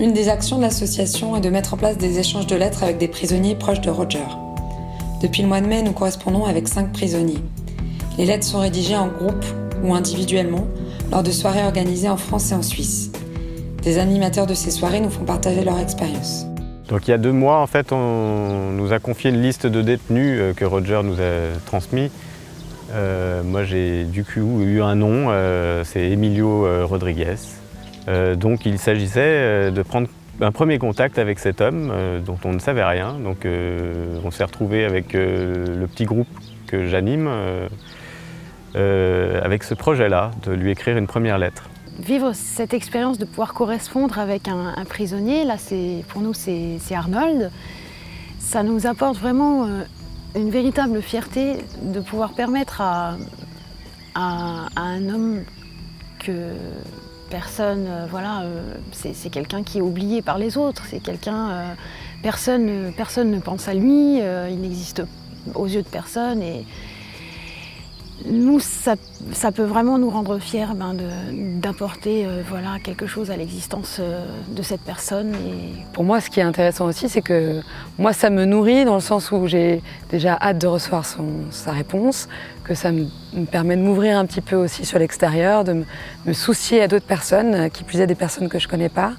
Une des actions de l'association est de mettre en place des échanges de lettres avec des prisonniers proches de Roger. Depuis le mois de mai, nous correspondons avec 5 prisonniers. Les lettres sont rédigées en groupe ou individuellement lors de soirées organisées en France et en Suisse. Des animateurs de ces soirées nous font partager leur expérience. Donc il y a 2 mois, en fait, on nous a confié une liste de détenus que Roger nous a transmis. Moi, j'ai du coup eu un nom, c'est Emilio Rodriguez. Donc il s'agissait de prendre un premier contact avec cet homme dont on ne savait rien. Donc on s'est retrouvé avec le petit groupe que j'anime avec ce projet-là, de lui écrire une première lettre. Vivre cette expérience de pouvoir correspondre avec un prisonnier, là pour nous c'est Arnold, ça nous apporte vraiment une véritable fierté de pouvoir permettre à un homme que personne, c'est quelqu'un qui est oublié par les autres, c'est quelqu'un, personne ne pense à lui, il n'existe aux yeux de personne. Et nous, ça peut vraiment nous rendre fiers d'apporter quelque chose à l'existence de cette personne. Pour moi, ce qui est intéressant aussi, c'est que moi, ça me nourrit dans le sens où j'ai déjà hâte de recevoir sa réponse, que ça me permet de m'ouvrir un petit peu aussi sur l'extérieur, de me soucier à d'autres personnes, qui plus est des personnes que je ne connais pas.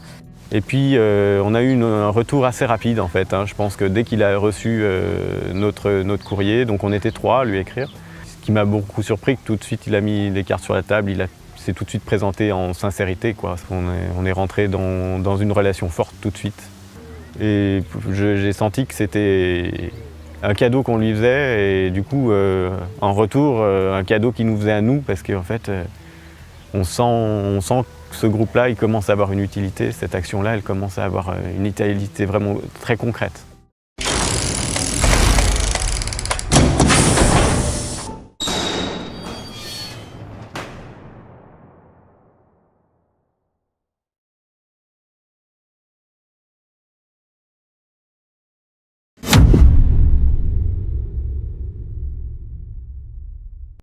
Et puis on a eu un retour assez rapide en fait. Je pense que dès qu'il a reçu notre courrier, donc on était 3 à lui écrire. Ce qui m'a beaucoup surpris, que tout de suite il a mis les cartes sur la table, il s'est tout de suite présenté en sincérité, quoi. On est rentré dans une relation forte tout de suite. Et j'ai senti que c'était un cadeau qu'on lui faisait et du coup en retour un cadeau qu'il nous faisait à nous, parce qu'en fait on sent que ce groupe-là il commence à avoir une utilité, cette action-là elle commence à avoir une utilité vraiment très concrète.